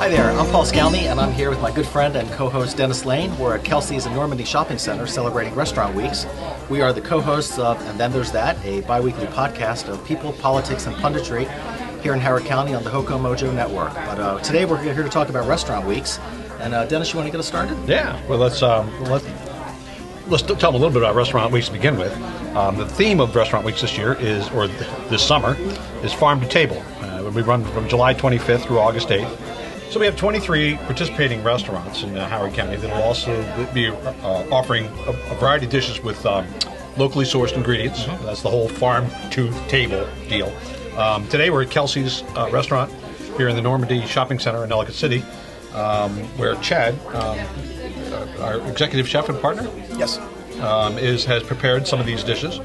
Hi there, I'm Paul Scalny, and I'm here with my good friend and co-host Dennis Lane. We're at Kelsey's in Normandy Shopping Center celebrating Restaurant Weeks. We are the co-hosts of And Then There's That, a bi-weekly podcast of people, politics, and punditry here in Howard County on the Hoco Mojo Network. But today we're here to talk about Restaurant Weeks. And Dennis, you want to get us started? Yeah, well let's tell them a little bit about Restaurant Weeks to begin with. The theme of Restaurant Weeks this year is, or this summer, is Farm-to-Table. We run from July 25th through August 8th. So we have 23 participating restaurants in Howard County that will also be offering a variety of dishes with locally sourced ingredients. Mm-hmm. That's the whole Farm-to-Table deal. Today we're at Kelsey's restaurant here in the Normandy Shopping Center in Ellicott City, where Chad, our executive chef and partner, yes, has prepared some of these dishes.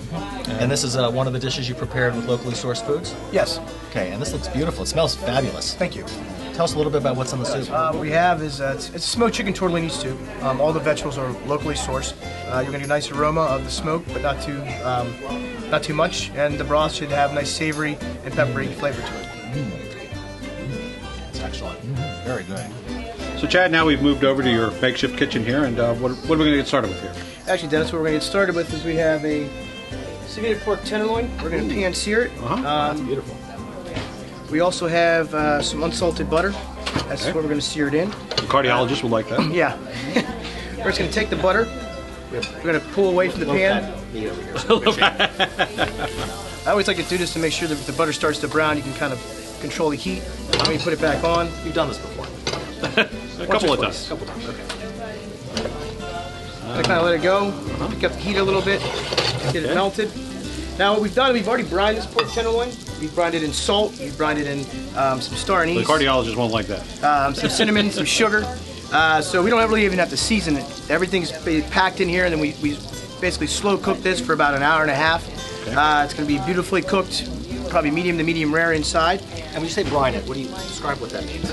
And this is one of the dishes you prepared with locally sourced foods? Yes. Okay, and this looks beautiful. It smells fabulous. Thank you. Tell us a little bit about what's in the soup. What we have is it's a smoked chicken tortellini soup. All the vegetables are locally sourced. You're going to get a nice aroma of the smoke, but not too much. And the broth should have a nice savory and peppery flavor to it. It's excellent. Very good. So Chad, now we've moved over to your makeshift kitchen here, and what are we going to get started with here? Actually, Dennis, what we're going to get started with is we have a seared pork tenderloin. We're going to pan sear it. That's beautiful. We also have some unsalted butter. That's what we're going to sear it in. The cardiologist will like that. Yeah. We're just going to take the butter. We're going to pull away from the pan. I always like to do this to make sure that if the butter starts to brown, you can kind of control the heat. When you put it back on. You've done this before. A couple of times. Okay. Kind of let it go. Pick up the heat a little bit. Get it melted. Now what we've done, we've already brined this pork tenderloin. We've brined it in salt. We've brined it in some star anise. The cardiologist won't like that. Some cinnamon, some sugar. So we don't really even have to season it. Everything's packed in here, and then we basically slow cook this for about an hour and a half. Okay. It's going to be beautifully cooked, probably medium to medium rare inside. And when you say brine it, what do you describe what that means?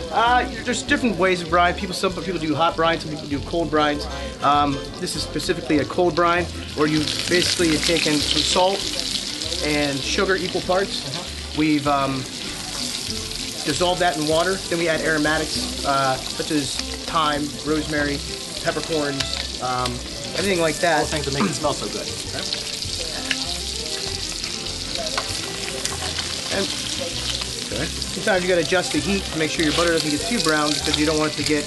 There's different ways of brine. Some people do hot brine, some people do cold brines. This is specifically a cold brine, where you basically have taken some salt and sugar, equal parts. We've dissolved that in water. Then we add aromatics such as thyme, rosemary, peppercorns, everything like that. All the things that make it smell so good. And sometimes you got to adjust the heat to make sure your butter doesn't get too brown, because you don't want it to get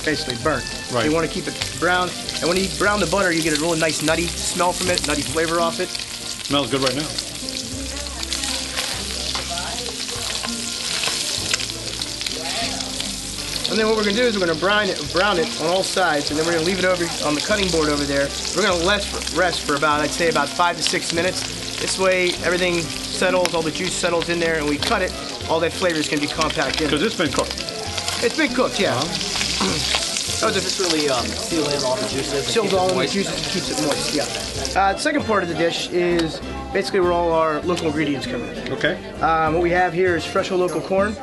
basically burnt. Right. So you want to keep it brown. And when you brown the butter, you get a really nice nutty smell from it, nutty flavor off it. Smells good right now. And then what we're going to do is we're going to brown it on all sides, and then we're going to leave it over on the cutting board over there. We're going to rest for about, I'd say, about 5 to 6 minutes. This way everything settles, all the juice settles in there, and we cut it, all that flavor is going to be compact in. Because it's been cooked. It's been cooked, yeah. Oh, does this really seal in all the juices? Seals all in the juices and keeps it moist, yeah. The second part of the dish is basically where all our local ingredients come in. Okay. What we have here is fresh local corn.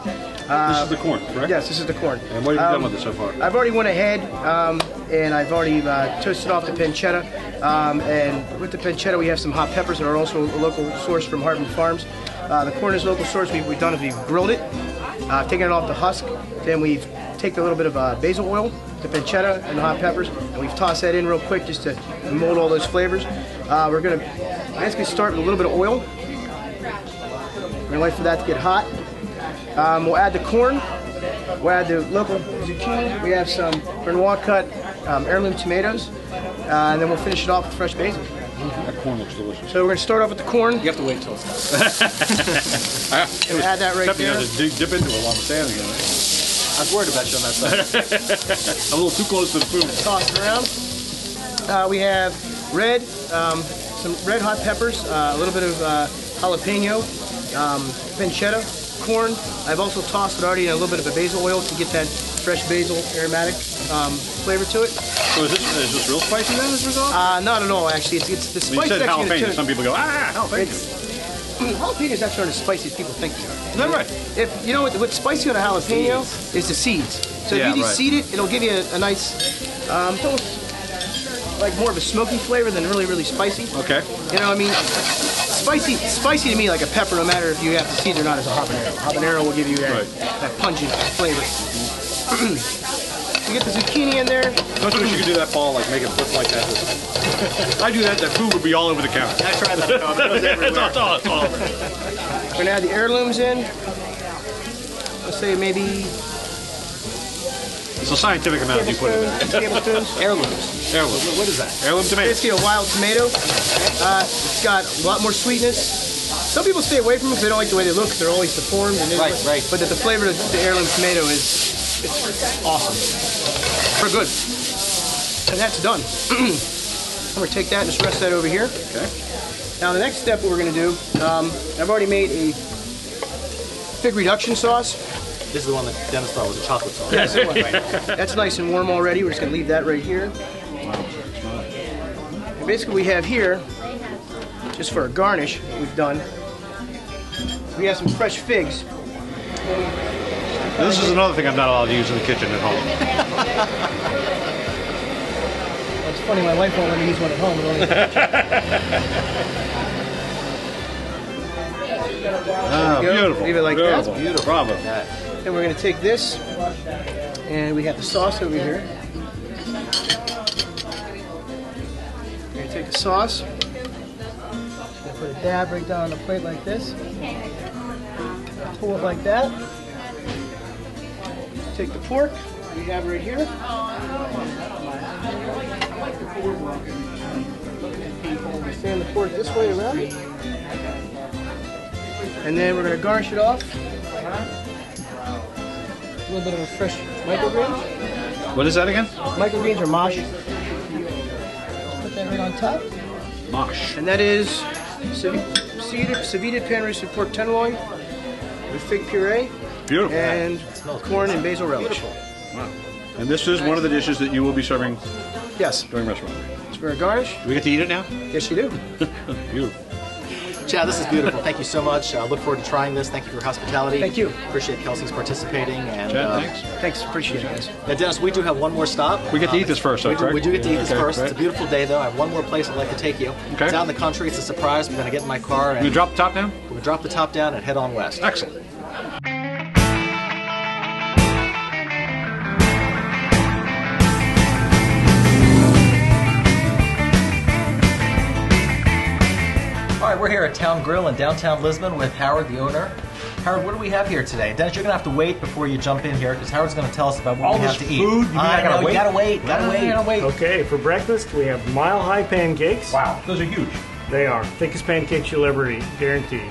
This is the corn, correct? Yes, this is the corn. And what have you done with it so far? I've already went ahead and I've already toasted off the pancetta. And with the pancetta, we have some hot peppers that are also a local source from Harbin Farms. The corn is local source. What we've done is we've grilled it, taken it off the husk. Then we've taken a little bit of basil oil, the pancetta, and the hot peppers, and we've tossed that in real quick just to mold all those flavors. We're going to basically start with a little bit of oil. We're going to wait for that to get hot. We'll add the corn. We'll add the local zucchini. We have some Renoir cut heirloom tomatoes. And then we'll finish it off with fresh basil. That corn looks delicious. So we're going to start off with the corn. You have to wait until it's done. We'll add that right there. You have to dip into it while I'm standing here. I was worried about you on that side. I'm a little too close to the food. Toss it around. We have some red hot peppers, a little bit of jalapeno, pancetta, corn. I've also tossed it already in a little bit of a basil oil to get that fresh basil aromatic flavor to it. So is this real spicy then as a result? Not at all, actually. It's the spice. You said jalapeno. Some people go, jalapeno. Jalapenos actually aren't as spicy as people think they are. Is that right? If you know what's spicy on a jalapeno is the seeds. So if you seed it, it'll give you a nice, like more of a smoky flavor than really spicy. Okay. You know what I mean? Spicy to me like a pepper, no matter if you have to seed it or not, is a habanero. Habanero will give you that pungent flavor. You get the zucchini in there. Don't you wish you could do that, Paul? Like make it look like that. I do that. That food would be all over the counter. I tried that. It goes everywhere. It's all over. We're gonna add the heirlooms in. Let's say maybe It's a scientific amount you put in there. tablespoons. Heirlooms. Heirloom. What is that? Heirloom tomato. Basically a wild tomato. It's got a lot more sweetness. Some people stay away from them because they don't like the way they look. They're always deformed. And Right, right. But the flavor of the heirloom tomato is it's awesome. We're good. And that's done. I'm going to take that and just rest that over here. Okay. Now the next step what we're going to do, I've already made a fig reduction sauce. This is the one that Dennis thought was a chocolate sauce. That's the one. That's nice and warm already. We're just going to leave that right here. And basically we have here, just for a garnish, we've done, we have some fresh figs. This is another thing I'm not allowed to use in the kitchen at home. It's funny, my wife won't let me use one at home. Beautiful. Leave it like that. Beautiful. Bravo. Then we're going to take this, and we got the sauce over here. We're going to take the sauce, put a dab right down on the plate like this. Pull it like that. Take the pork we have right here. Stand the pork this way around. And then we're going to garnish it off. A little bit of a fresh microgreens. What is that again? Microgreens or mosh. Put that right on top. Mosh. And that is ceviche pan-roasted pork tenderloin with fig puree. Beautiful. And corn and basil relish. Wow. And this is one of the dishes that you will be serving Yes. during restaurant. It's for a garnish. Do we get to eat it now? Yes, you do. Beautiful. Chad, this is beautiful. Thank you so much. Look forward to trying this. Thank you for your hospitality. Thank you. Appreciate Kelsey's participating. And Chad, thanks. Thanks. Appreciate it, guys. Now, Dennis, we do have one more stop. We get to eat this first, though, correct? We do get to eat this Okay, first. great. It's a beautiful day, though. I have one more place I'd like to take you. Okay. It's out in the country. It's a surprise. We're going to get in my car and You drop the top down? we're going to drop the top down and head on west. Excellent. All right, we're here at Town Grill in downtown Lisbon with Howard, the owner. Howard, what do we have here today? Dennis, you're going to have to wait before you jump in here because Howard's going to tell us about what All we have this to eat. food? You mean I gotta wait? Gotta wait. Gotta wait. Okay, for breakfast we have mile-high pancakes. Wow, those are huge. They are thickest pancakes you'll ever eat, guaranteed.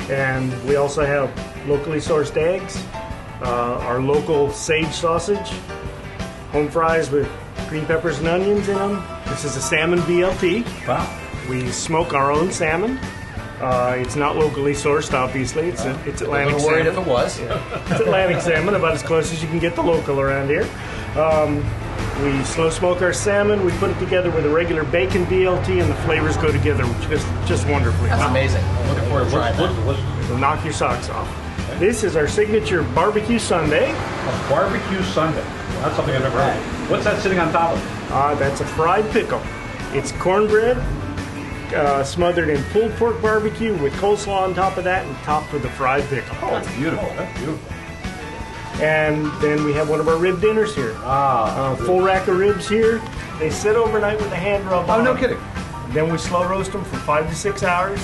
And we also have locally sourced eggs, our local sage sausage, home fries with green peppers and onions in them. This is a salmon BLT. Wow. We smoke our own salmon. It's not locally sourced, obviously. It's Atlantic I'm worried salmon. if it was. It's Atlantic salmon, about as close as you can get the local around here. We slow smoke our salmon. We put it together with a regular bacon BLT, and the flavors go together just wonderfully. That's amazing. I'm looking forward to trying that. It'll knock your socks off. This is our signature barbecue sundae. A barbecue sundae. Well, that's something I've never heard of. What's that sitting on top of? That's a fried pickle. It's cornbread smothered in pulled pork barbecue with coleslaw on top of that and topped with a fried pickle. Oh, that's beautiful. That's beautiful. And then we have one of our rib dinners here. Full rack of ribs here. They sit overnight with a hand rub on. Oh, no them. kidding. Then we slow roast them for 5 to 6 hours,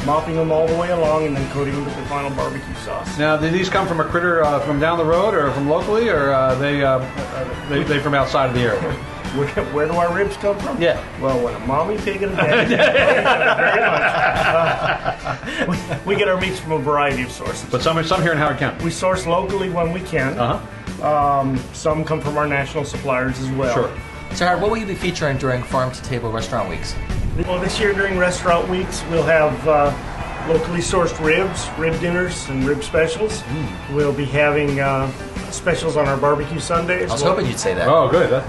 mopping them all the way along and then coating them with the final barbecue sauce. Now, did these come from a critter from down the road or from locally, or they from outside of the area? Where do our ribs come from? Yeah. Well, when a mommy pig and a daddy very much. We get our meats from a variety of sources. But some here in Howard County. We source locally when we can. Some come from our national suppliers as well. Sure. So, Howard, what will you be featuring during Farm-to-Table restaurant weeks? Well, this year during restaurant weeks, we'll have locally sourced ribs, rib dinners, and rib specials. We'll be having specials on our barbecue Sundays. I was hoping you'd say that. Oh, good.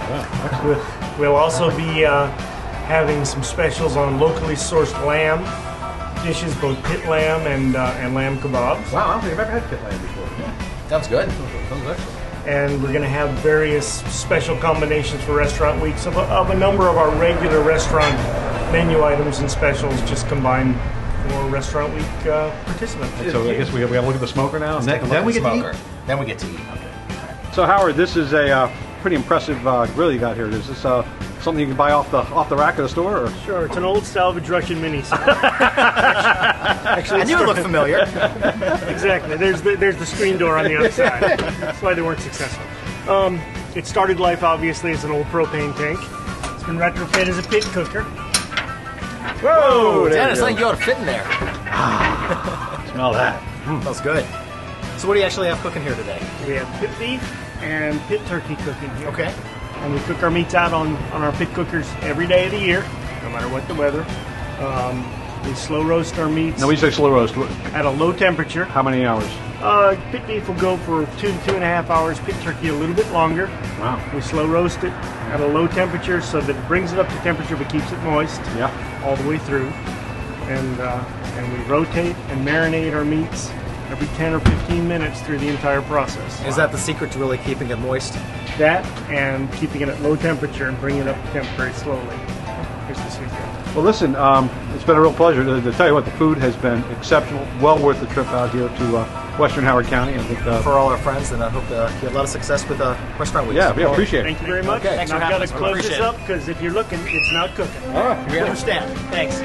We'll also be having some specials on locally sourced lamb dishes, both pit lamb and lamb kebabs. Wow, I don't think I've ever had pit lamb before. Sounds good. Sounds excellent. And we're going to have various special combinations for restaurant weeks of a number of our regular restaurant menu items and specials just combined for restaurant week participants. So I guess we got to look at the smoker now, and Take a look then at we the get to smoker. eat. Then we get to eat. So Howard, this is a pretty impressive grill you got here. Is this something you can buy off the rack of the store? Or? Sure, it's an old salvage Russian mini. I knew it looked familiar. Exactly. There's the screen door on the other side. That's why they weren't successful. It started life obviously as an old propane tank. It's been retrofitted as a pit cooker. Whoa, Dennis, I think you ought to fit in there. Smell that. Smells good. So what do you actually have cooking here today? We have pit beef and pit turkey cooking here. Okay. And we cook our meats out on our pit cookers every day of the year, no matter what the weather. We slow roast our meats. Now we say slow roast. At a low temperature. How many hours? Pit beef will go for 2 to 2.5 hours. Pit turkey a little bit longer. Wow. We slow roast it at a low temperature so that it brings it up to temperature but keeps it moist. Yeah. All the way through. And we rotate and marinate our meats every 10 or 15 minutes through the entire process. Is that the secret to really keeping it moist? That and keeping it at low temperature and bringing it up to temp very slowly is the secret. Well, listen, it's been a real pleasure to tell you what. The food has been exceptional, well worth the trip out here to Western Howard County. I think For all our friends, and I hope you have a lot of success with Restaurant Weeks. yeah, appreciate it. Thank you very much. Okay. Thanks for I've got having to us. close Appreciate this it. up because if you're looking, it's not cooking. All right. We understand. Thanks.